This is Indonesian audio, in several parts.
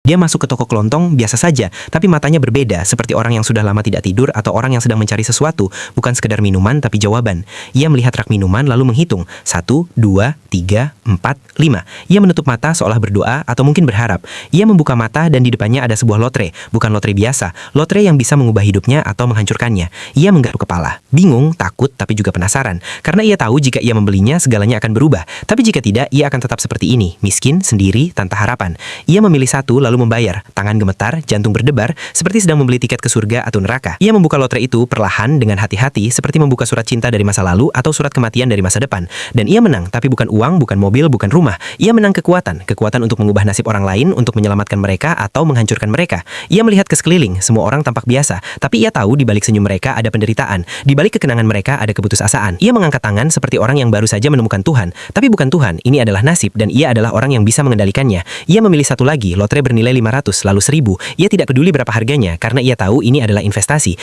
Dia masuk ke toko kelontong biasa saja, tapi matanya berbeda, seperti orang yang sudah lama tidak tidur atau orang yang sedang mencari sesuatu, bukan sekedar minuman tapi jawaban. Ia melihat rak minuman lalu menghitung, 1, 2, 3, 4, 5. Ia menutup mata seolah berdoa atau mungkin berharap. Ia membuka mata dan di depannya ada sebuah lotre, bukan lotre biasa, lotre yang bisa mengubah hidupnya atau menghancurkannya. Ia menggaruk kepala, bingung, takut, tapi juga penasaran, karena ia tahu jika ia membelinya segalanya akan berubah, tapi jika tidak, ia akan tetap seperti ini, miskin, sendiri, tanpa harapan. Ia memilih satu lalu membayar, tangan gemetar, jantung berdebar, seperti sedang membeli tiket ke surga atau neraka. Ia membuka lotre itu perlahan dengan hati-hati, seperti membuka surat cinta dari masa lalu atau surat kematian dari masa depan. Dan ia menang, tapi bukan uang, bukan mobil, bukan rumah. Ia menang kekuatan untuk mengubah nasib orang lain, untuk menyelamatkan mereka atau menghancurkan mereka. Ia melihat ke sekeliling, semua orang tampak biasa, tapi ia tahu di balik senyum mereka ada penderitaan, di balik kekenangan mereka ada keputusasaan. Ia mengangkat tangan seperti orang yang baru saja menemukan Tuhan, tapi bukan Tuhan, ini adalah nasib dan ia adalah orang yang bisa mengendalikannya. Ia memilih satu lagi, lotre bernilai 500, lalu 1000. Ia tidak peduli berapa harganya, karena ia tahu ini adalah investasi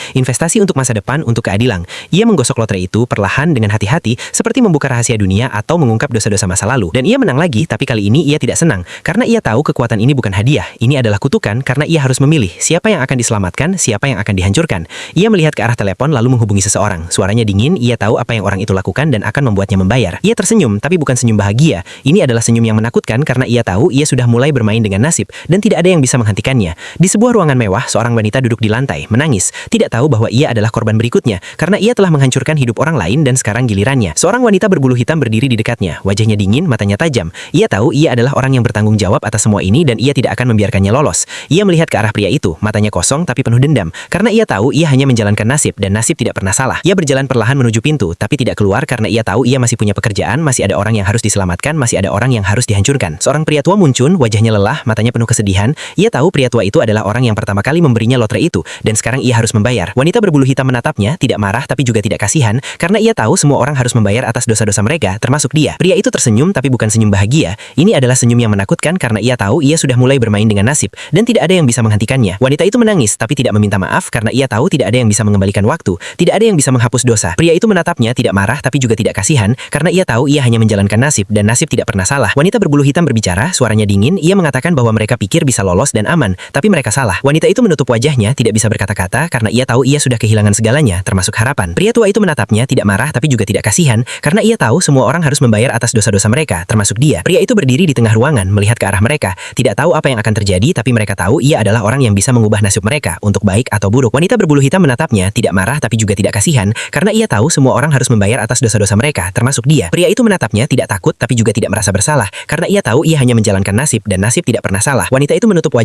untuk masa depan, untuk keadilan. Ia menggosok lotre itu perlahan dengan hati-hati, seperti membuka rahasia dunia atau mengungkap dosa-dosa masa lalu. Dan ia menang lagi, tapi kali ini ia tidak senang, karena ia tahu kekuatan ini bukan hadiah, ini adalah kutukan, karena ia harus memilih siapa yang akan diselamatkan, siapa yang akan dihancurkan. Ia melihat ke arah telepon lalu menghubungi seseorang. Suaranya dingin, ia tahu apa yang orang itu lakukan dan akan membuatnya membayar. Ia tersenyum, tapi bukan senyum bahagia. Ini adalah senyum yang menakutkan karena ia tahu ia sudah mulai bermain dengan nasib dan tidak ada yang bisa menghentikannya. Di sebuah ruangan mewah, seorang wanita duduk di lantai, menangis, tidak tahu bahwa ia adalah korban berikutnya karena ia telah menghancurkan hidup orang lain dan sekarang gilirannya. Seorang wanita berbulu hitam berdiri di dekatnya, wajahnya dingin, matanya tajam. Ia tahu ia adalah orang yang bertanggung jawab atas semua ini dan ia tidak akan membiarkannya lolos. Ia melihat ke arah pria itu, matanya kosong tapi penuh dendam, karena ia tahu ia hanya menjalankan nasib dan nasib tidak pernah salah. Ia berjalan perlahan menuju pintu, tapi tidak keluar karena ia tahu ia masih punya pekerjaan, masih ada orang yang harus diselamatkan, masih ada orang yang harus dihancurkan. Seorang pria tua muncul, wajahnya lelah, matanya penuh kesedihan. Ia tahu pria tua itu adalah orang yang pertama kali memberinya lotre itu, dan sekarang ia harus membayar. Wanita berbulu hitam menatapnya, tidak marah tapi juga tidak kasihan, karena ia tahu semua orang harus membayar atas dosa-dosa mereka, termasuk dia. Pria itu tersenyum tapi bukan senyum bahagia. Ini adalah senyum yang menakutkan karena ia tahu ia sudah mulai bermain dengan nasib, dan tidak ada yang bisa menghentikannya. Wanita itu menangis tapi tidak meminta maaf karena ia tahu tidak ada yang bisa mengembalikan waktu, tidak ada yang bisa menghapus dosa. Pria itu menatapnya tidak marah tapi juga tidak kasihan, karena ia tahu ia hanya menjalankan nasib dan nasib tidak pernah salah. Wanita berbulu hitam berbicara, suaranya dingin, ia mengatakan bahwa mereka pikir bisa lolos dan aman, tapi mereka salah. Wanita itu menutup wajahnya, tidak bisa berkata-kata karena ia tahu ia sudah kehilangan segalanya, termasuk harapan. Pria tua itu menatapnya, tidak marah tapi juga tidak kasihan, karena ia tahu semua orang harus membayar atas dosa-dosa mereka, termasuk dia. Pria itu berdiri di tengah ruangan, melihat ke arah mereka, tidak tahu apa yang akan terjadi, tapi mereka tahu ia adalah orang yang bisa mengubah nasib mereka, untuk baik atau buruk. Wanita berbulu hitam menatapnya, tidak marah tapi juga tidak kasihan, karena ia tahu semua orang harus membayar atas dosa-dosa mereka, termasuk dia. Pria itu menatapnya, tidak takut tapi juga tidak merasa bersalah, karena ia tahu ia hanya menjalankan nasib dan nasib tidak pernah salah. Wanita itu menutup wajah